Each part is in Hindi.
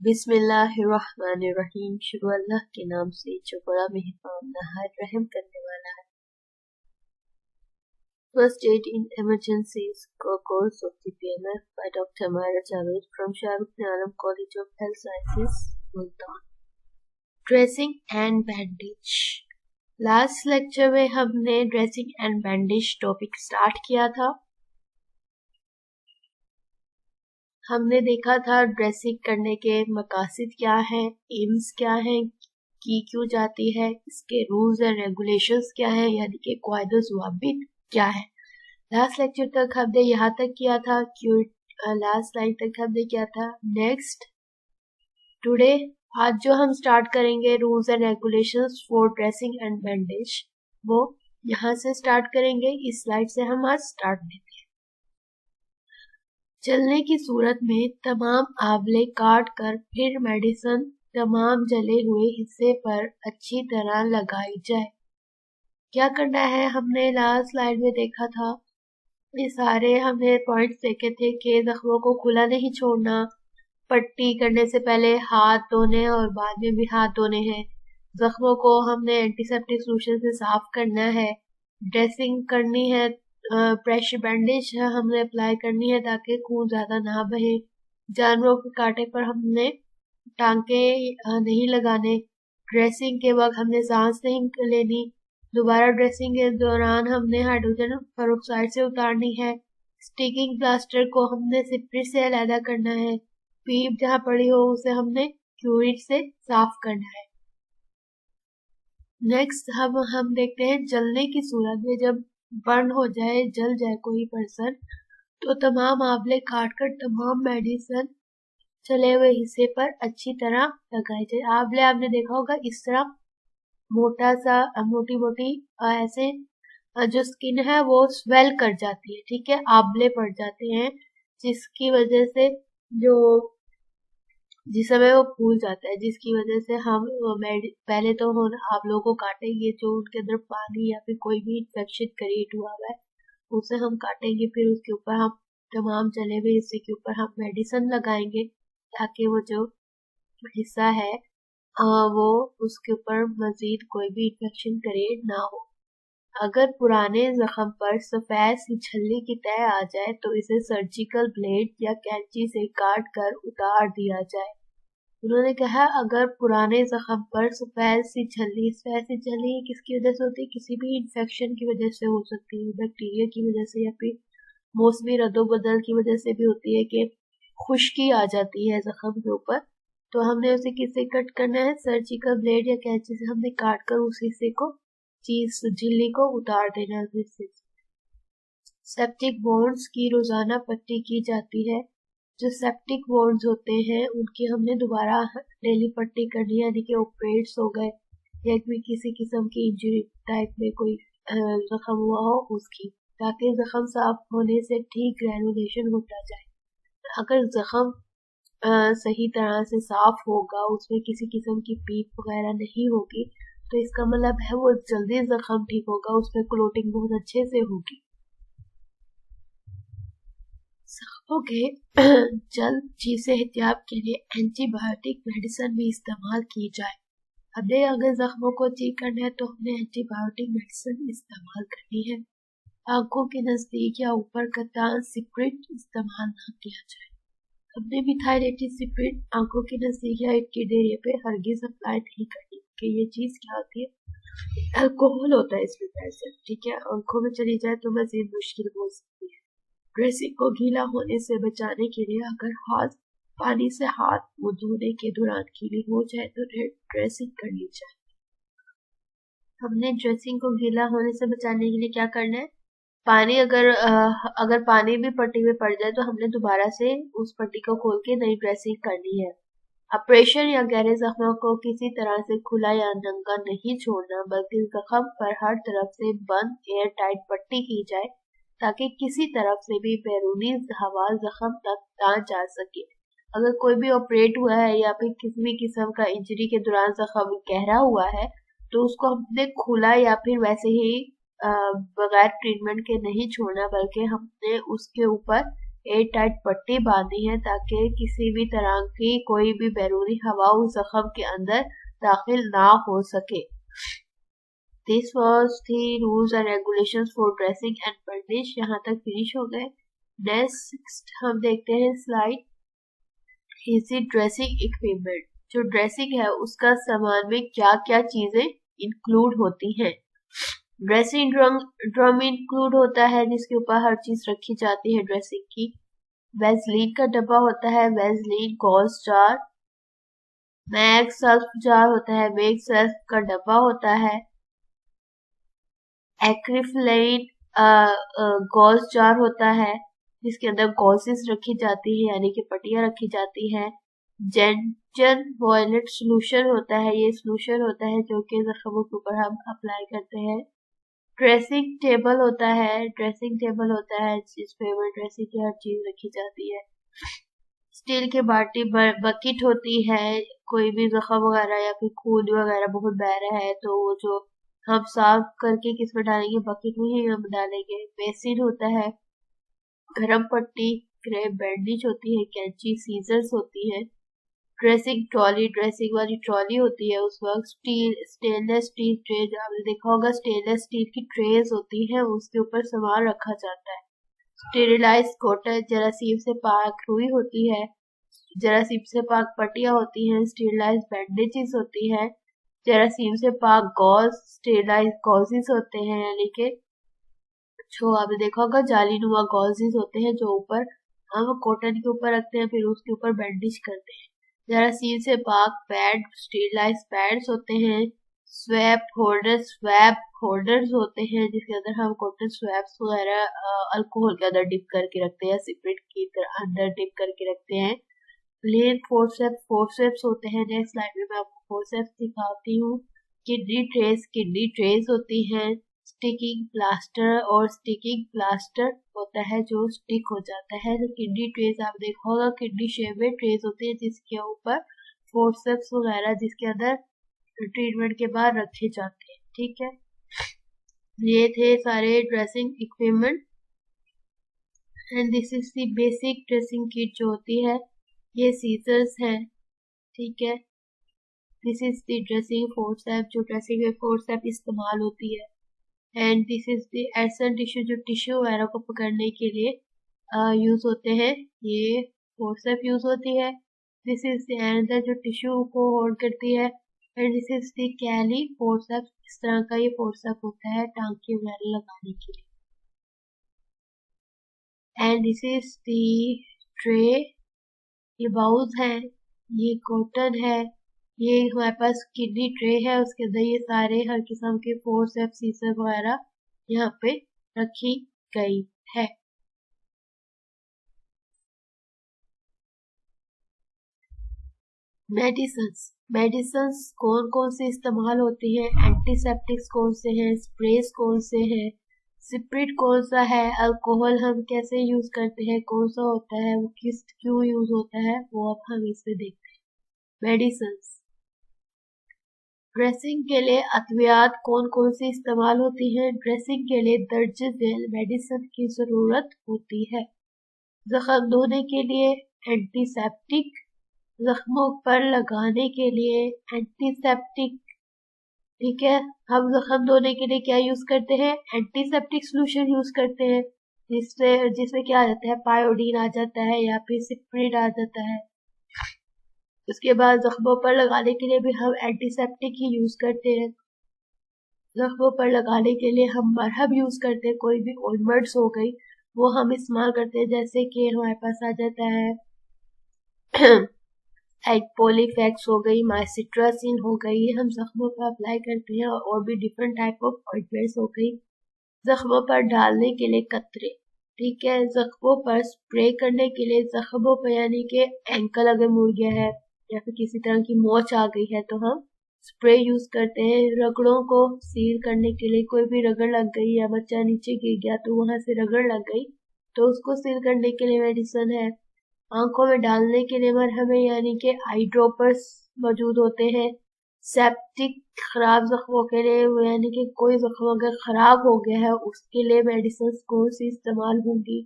बिस्मिल्लाहिर्रहमानिर्रहीम। शुरू अल्लाह के नाम से जो बड़ा मेहरबान नहायत रहम करने वाला है। First aid in emergencies course of the PMF by Dr. Myra Javed from Shahrukh Alam College of Health Sciences, Multan. Dressing and bandage. Last lecture में हमने dressing and bandage topic start किया था। हमने देखा था ड्रेसिंग करने के मकासद क्या है, एम्स क्या है, की क्यों जाती है, इसके रूल्स एंड रेगुलेशंस क्या है, यानी कि कायदे ज़वाबित क्या है। लास्ट लेक्चर तक हमने यहाँ तक किया था, लास्ट लाइन तक हमने किया था। नेक्स्ट टुडे आज जो हम स्टार्ट करेंगे rules and regulations for dressing and bandage, वो यहाँ से स्टार्ट करेंगे। इस स्लाइड से हम आज स्टार्ट देते हैं। जलने की सूरत में तमाम आंवले काट कर फिर मेडिसिन तमाम जले हुए हिस्से पर अच्छी तरह लगाई जाए। क्या करना है हमने लास्ट स्लाइड में देखा था, ये सारे हमने पॉइंट्स देखे थे कि जख्मों को खुला नहीं छोड़ना, पट्टी करने से पहले हाथ धोने और बाद में भी हाथ धोने हैं, जख्मों को हमने एंटीसेप्टिक सोल्यूशन से साफ करना है, ड्रेसिंग करनी है, प्रेशर बैंडेज हमने अप्लाई करनी है ताकि खून ज़्यादा ना बहे। जानवरों के कांटे पर हमने टांके नहीं लगाने। ड्रेसिंग के वक्त हमने सांस नहीं लेनी। दोबारा ड्रेसिंग के दौरान हमने हाइड्रोजन पेरोक्साइड से उतारनी है। स्टिकिंग प्लास्टर को हमने सिप्रिट से अलग करना है। पीप जहाँ पड़ी हो उसे हमने क्यूरिट से साफ करना है। नेक्स्ट हम देखते हैं जलने की सूरत में जब बर्न हो जाए, जल जाए कोई पर्सन, तो तमाम आंवले काटकर तमाम मेडिसिन चले हुए हिस्से पर अच्छी तरह लगाई जाए। आंवले आपने देखा होगा इस तरह मोटा सा मोटी ऐसे जो स्किन है वो स्वेल कर जाती है, ठीक है, आंवले पड़ जाते हैं, जिसकी वजह से जिस समय वो फूल जाता है, जिसकी वजह से हम पहले तो आप लोगों को काटेंगे जो उनके अंदर पानी या फिर कोई भी इन्फेक्शन क्रिएट हुआ है उसे हम काटेंगे, फिर उसके ऊपर हम तमाम जले हुए हिस्से के ऊपर हम मेडिसिन लगाएंगे ताकि वो जो हिस्सा है वो उसके ऊपर मजीद कोई भी इन्फेक्शन क्रिएट ना हो। अगर पुराने जख्म पर सफेद सी झल्ली की तह आ जाए तो इसे सर्जिकल ब्लेड या कैंची से काट कर उतार दिया जाए। उन्होंने कहा अगर पुराने जख्म पर सफेद सी झल्ली किसकी वजह से होती है, किसी भी इन्फेक्शन की वजह से हो सकती है, बैक्टीरिया की वजह से या फिर मौसमी रद्दोबदल की वजह से भी होती है कि खुश्की आ जाती है जख्म के ऊपर, तो हमने उसे किससे कट करना है, सर्जिकल ब्लेड या कैंची से हमने काट कर उस हिस्से को झिल्ली को उतार देना है। सेप्टिक वॉन्ड्स की रोजाना पट्टी की जाती है। जो सेप्टिक वॉन्ड्स होते हैं उनकी हमने दोबारा डेली पट्टी करनी है, यानी कि ऑपरेट्स हो गए या भी किसी किस्म की इंजरी टाइप में कोई जख्म हुआ हो उसकी, ताकि जख्म साफ होने से ठीक ग्रेनुलेशन होता जाए। अगर जख्म सही तरह से साफ होगा, उसमें किसी किस्म की पीप वगैरह नहीं होगी, तो इसका मतलब है वो जल्दी जख्म ठीक होगा, उसमें क्लोटिंग बहुत अच्छे से होगी। जख्मों के जल्द चीज से एहतियात के लिए एंटीबायोटिक मेडिसिन भी इस्तेमाल की जाए। हमने अगर जख्मों को ठीक करना है तो हमने एंटीबायोटिक मेडिसिन इस्तेमाल करनी है। आंखों के नजदीक या ऊपर कतान सिप्रिट इस्तेमाल न किया जाए। हमने मिथाइल एंटीसिप्रिट आंखों के नजदीक या इनके एरिया पे हरगिज अप्लाई नहीं करनी, कि ये चीज क्या होती है, अल्कोहल होता है इसमें प्रेजेंट, ठीक है, आंखों में चली जाए तो मजीद मुश्किल हो सकती है। ड्रेसिंग को गीला होने से बचाने के लिए अगर पानी से हाथ मुंह धोने के दौरान गीली हो जाए तो ड्रेसिंग करनी चाहिए। हमने ड्रेसिंग को गीला होने से बचाने के लिए क्या करना है, पानी अगर पानी भी पट्टी में पड़ जाए तो हमने दोबारा से उस पट्टी को खोल के नई ड्रेसिंग करनी है। ऑपरेशन या गहरे जख्मों को किसी तरह से खुला या नंगा नहीं छोड़ना, बल्कि जख्म पर हर तरफ से बंद एयर टाइट पट्टी की जाए ताकि किसी तरफ से भी बैरूनी हवा जख्म तक ना जा सके। अगर कोई भी ऑपरेट हुआ है या फिर किसी भी किस्म का इंजरी के दौरान जख्म गहरा हुआ है तो उसको हमने खुला या फिर वैसे ही बगैर ट्रीटमेंट के नहीं छोड़ना, बल्कि हमने उसके ऊपर एयर टाइट पट्टी बांधी है ताकि किसी भी तरह की कोई भी बैरूनी हवा उस जख्म के अंदर दाखिल ना हो सके। दिस वॉज थी rules and regulations for dressing and bandage. यहाँ तक फिनिश हो गए। नेक्स्ट हम देखते हैं स्लाइड इजी ड्रेसिंग इक्विपमेंट। जो ड्रेसिंग है उसका सामान में क्या क्या चीजें इंक्लूड होती हैं। ड्रेसिंग ड्रम इंक्लूड होता है जिसके ऊपर हर चीज रखी जाती है ड्रेसिंग की। वेजलीन का डब्बा होता है, vaseline gauze jar. Mag sulph jar होता है, मैग सर्फ का डब्बा होता है। एक्रिफ्लाइन गॉज जार होता है जिसके अंदर गॉसेस रखी जाती है यानी कि पट्टियां रखी जाती है। जेंटन वॉयलेट सोल्यूशन होता है, ये सोल्यूशन होता है जो कि जख्मों के ऊपर हम अप्लाई करते हैं। ड्रेसिंग टेबल होता है, ड्रेसिंग टेबल होता है जिस पे ड्रेसिंग की हर चीज रखी जाती है। स्टील की बाल्टी बकेट होती है, कोई भी जख्म वगैरह या फिर खून वगैरह बहुत बह रहा है तो वो जो हम साफ करके किसमें डालेंगे, बकेट में ही हम डालेंगे। बेसिन होता है, गरम पट्टी, क्रेप बैंडेज होती है, कैंची, सीजर्स होती है। ड्रेसिंग ट्रॉली, ड्रेसिंग वाली ट्रॉली होती है। उस वक्त स्टेनलेस स्टील ट्रे, आपने देखा होगा स्टेनलेस स्टील की ट्रेज होती है, उसके ऊपर सामान रखा जाता है। स्टेरिलाइज कॉटन, जरासीम से पाक रुई होती है, जरासीम से पाक पट्टियां होती हैं। स्टेरिलाइज बैंडेजेस होती है, जरासीम से पाक गॉज, स्टेरिलाइज गॉजेस होते हैं यानी कि जो आपने देखा होगा जालीनुमा गॉजेस होते हैं जो ऊपर हम कॉटन के ऊपर रखते हैं फिर उसके ऊपर बैंडेज करते हैं। जरासीम से पाक पैड, स्टेरिलाइज पैड्स होते हैं। स्वैप होल्डर्स होते हैं जिसके अंदर हम कॉटन स्वैप्स वगैरह अल्कोहल के अंदर डिप करके रखते हैं, सिगरेट की तरह अंदर डिप करके रखते हैं। प्लेन फोर्सेप्स होते हैं। नेक्स्ट स्लाइड में मैं आपको फोर्सेप्स दिखाती हूँ। किडनी ट्रेज होती हैं। स्टिकिंग प्लास्टर, और स्टिकिंग प्लास्टर होता है जो स्टिक हो जाता है। तो किडनी ट्रेज आप देखा होगा, किडनी शेप में ट्रेज होती है जिसके ऊपर फोर्सेप्स वगैरह जिसके अंदर ट्रीटमेंट के बाद रखे जाते हैं। ठीक है, ये थे सारे dressing equipment and this is the basic dressing kit जो होती है। ये सीजर्स है, ठीक है। This is the dressing forcep, जो ड्रेसिंग में फोर्सेप इस्तेमाल होती है। And this is the Adson tissue, जो टिश्यू वगैरह को पकड़ने के लिए यूज होते हैं, ये फोर्सेप यूज होती है। दिस इज द एंड जो टिश्यू को होल्ड करती है। And this is the Kelly forcep, इस तरह का ये फोर्सेप होता है टांके वगैरह लगाने के लिए। And this is the tray, ये बाउल्स है, ये कॉटन है, ये हमारे पास किडनी ट्रे है, उसके अंदर ये सारे हर किस्म के फोर्सेप, सीजर वगैरह यहाँ पे रखी गई है। मेडिसिन्स कौन कौन से इस्तेमाल होती हैं, एंटीसेप्टिक्स कौन से हैं, स्प्रेस कौन से हैं, स्पिरिट कौन सा है, अल्कोहल हम कैसे यूज करते हैं, कौन सा होता है, वो किस क्यों यूज होता है, वो अब हम इसमें देखते हैं। मेडिसिन्स, ड्रेसिंग के लिए अद्वियात कौन कौन सी इस्तेमाल होती हैं। ड्रेसिंग के लिए दर्ज झेल मेडिसिन की जरूरत होती है। जख्म धोने के लिए एंटीसेप्टिक, जख्मों पर लगाने के लिए एंटीसेप्टिक, ठीक है। हम जख्म धोने के लिए क्या यूज करते हैं, एंटीसेप्टिक सोल्यूशन यूज करते हैं जिसमें क्या आ जाता है, पायोडीन आ जाता है या फिर सिप्रिड आ जाता है। उसके बाद जख्मों पर लगाने के लिए भी हम एंटीसेप्टिक ही यूज करते हैं। जख्मों पर लगाने के लिए हम मरहम यूज करते हैं, कोई भी ऑइंटमेंट्स हो गई वो हम इस्तेमाल करते हैं, जैसे कि हमारे पास आ जाता है पोलीफैक्स हो गई, माइसिट्रासिन हो गई, हम जख्मों पर अप्लाई करते हैं। और भी डिफरेंट टाइप ऑफ ऑइंटमेंट्स हो गई। जख्मों पर डालने के लिए कतरे, ठीक है। जख्मों पर स्प्रे करने के लिए, जख्मों पर यानी कि एंकल अगर मुड़ गया है या फिर किसी तरह की मोच आ गई है तो हम स्प्रे यूज करते हैं। रगड़ों को सील करने के लिए, कोई भी रगड़ लग गई या बच्चा नीचे गिर गया तो वहां से रगड़ लग गई तो उसको सील करने के लिए मेडिसिन है। आंखों में डालने के लिए मरहम यानी कि आई ड्रॉपर्स मौजूद होते हैं। सेप्टिक, खराब जख्मों के लिए यानी कि कोई जख्म अगर खराब हो गया है उसके लिए मेडिसिन कौन सी इस्तेमाल होंगी।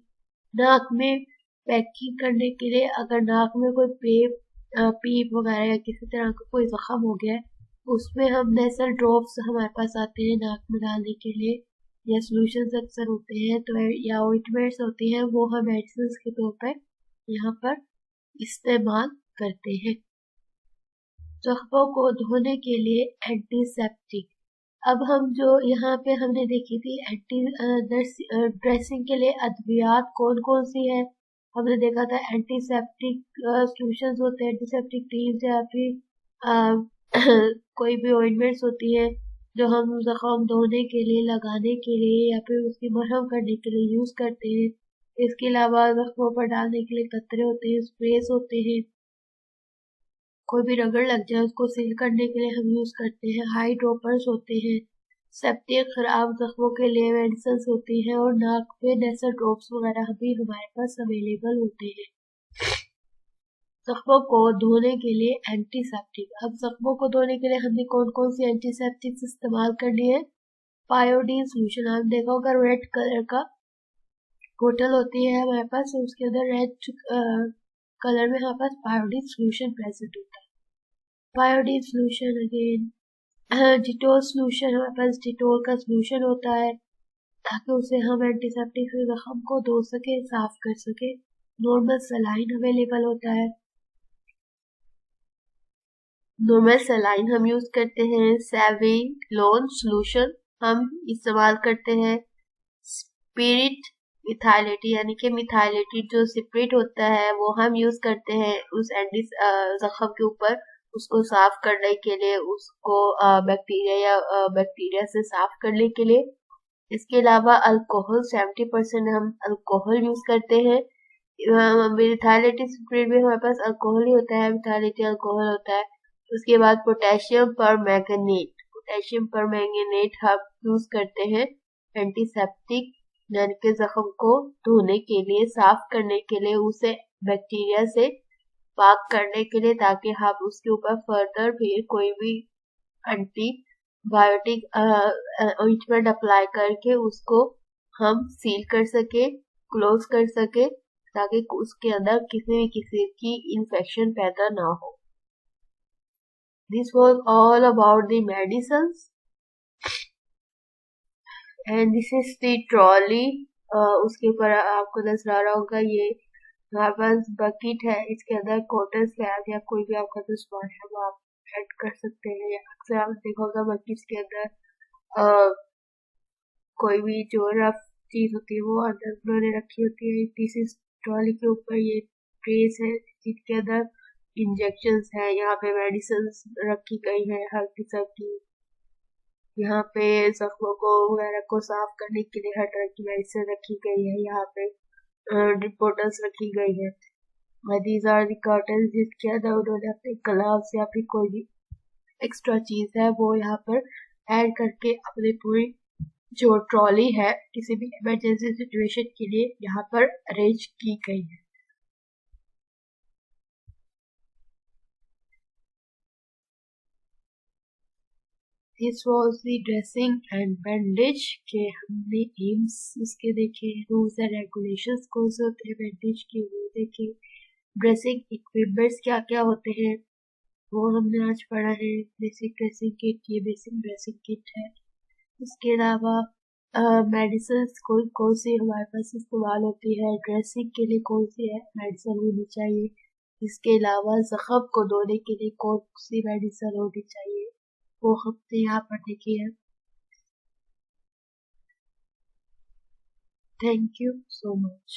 नाक में पैकिंग करने के लिए अगर नाक में कोई पीप वगैरह या किसी तरह का कोई जख्म हो गया है, उसमें हम नेसल ड्रॉप्स हमारे पास आते हैं नाक में डालने के लिए, या सॉल्यूशंस अक्सर होते हैं तो या ऑइंटमेंट्स होती हैं, वो हम मेडिसिन के तौर पर यहाँ पर इस्तेमाल करते हैं। जख्मों को धोने के लिए एंटीसेप्टिक। अब हम जो यहाँ पे हमने देखी थी ड्रेसिंग के लिए अद्वियात कौन कौन सी है, हमने देखा था एंटीसेप्टिक सॉल्यूशंस होते हैं, एंटीसेप्टिक क्रीम्स या फिर कोई भी ऑइंटमेंट्स होती है जो हम जख्म धोने के लिए, लगाने के लिए या फिर उसकी मरहम करने के लिए यूज करते हैं। इसके अलावा जख्मों पर डालने के लिए कतरे होते हैं, स्प्रेस होते हैं, कोई भी रगड़ लग जाए उसको सील करने के लिए हम यूज करते हैं, हाई ड्रॉपर्स होते हैं, सेप्टिक खराब जख्मों के लिए मेडिसिन होती हैं, और नाक पे नेसल ड्रॉप्स वगैरह भी हमारे पास अवेलेबल होते हैं। जख्मों को धोने के लिए एंटीसेप्टिक। अब जख्मों को धोने के लिए हमने कौन कौन सी एंटीसेप्टिक्स इस्तेमाल करनी है। पायोडीन सोल्यूशन, आपने देखा होगा रेड कलर का बोतल होती है हमारे पास, उसके अंदर रेड कलर में हमारे पास पायोडीन सोल्यूशन प्रेजेंट होता है। Pyodine solution again Dettol solution, हमारे पास डिटोल का सोल्यूशन होता है ताकि उसे हम एंटीसेप्टिक से जख्म को धो सके, साफ कर सके। नॉर्मल सलाइन अवेलेबल होता है, नॉर्मल सलाइन हम यूज करते हैं। सेविलोन सोल्यूशन हम इस्तेमाल करते हैं। स्पिरिट मिथाइलेटेड यानी कि मिथाइलेटेड जो स्पिरिट होता है वो हम यूज करते हैं उस जख्म के ऊपर, उसको साफ करने के लिए, उसको बैक्टीरिया से साफ करने के लिए। इसके अलावा अल्कोहल 70% हम अल्कोहल यूज करते हैं। मिथाइलेटेड स्पिरिट में हमारे पास अल्कोहल ही होता है, मिथाइलेटेड अल्कोहल होता है। उसके बाद पोटेशियम परमैंगनेट हम यूज करते हैं एंटीसेप्टिक, यानी कि जख्म को धोने के लिए, साफ करने के लिए, उसे बैक्टीरिया से पाक करने के लिए, ताकि हम उसके ऊपर फर्दर फिर कोई भी एंटीबायोटिक ऑइंटमेंट अप्लाई करके उसको हम सील कर सके, क्लोज कर सके, ताकि उसके अंदर किसी की इन्फेक्शन पैदा ना हो। This was all about the medicines, and this is the trolley. उसके ऊपर आपको नजर आ रहा होगा ये हमारे पास बकेट है, इसके अंदर कॉटन स्लैब या कोई भी आपका जो सामान है वो आप ऐड कर सकते हैं। अक्सर आप देखा होगा बकेट के अंदर कोई भी जो रफ चीज होती है वो अंदर उन्होंने रखी होती है। दिस ट्रॉली के ऊपर ये ट्रेस है जिसके अंदर इंजेक्शंस है, यहाँ पे मेडिसिन रखी गई है हर किस्म की। यहाँ पे जख्मों को वगैरह को साफ करने के लिए हर तरह की मेडिसिन रखी गई है। यहाँ पे बोटल्स रखी गई है। दीज आर द कर्टन जिसके अंदर उन्होंने अपने ग्लव्स या फिर कोई भी एक्स्ट्रा चीज है वो यहाँ पर ऐड करके अपनी पूरी जो ट्रॉली है किसी भी इमरजेंसी सिचुएशन के लिए यहाँ पर अरेंज की गई है। This was the dressing and bandage के हमने एम्स उसके देखे, रूल्स एंड रेगुलेशंस कौन से होते हैं बैंडेज के वो देखे, ड्रेसिंग इक्विपमेंट्स क्या क्या होते हैं वो हमने आज पढ़ा है। बेसिक ड्रेसिंग किट, ये बेसिक ड्रेसिंग किट है। इसके अलावा मेडिसिन कौन सी हमारे पास इस्तेमाल होती है, ड्रेसिंग के लिए कौन सी है मेडिसिन होनी चाहिए, इसके अलावा जख्म को धोने के लिए कौन सी मेडिसिन होनी चाहिए वो हमने यहाँ पर देखी है। Thank you so much.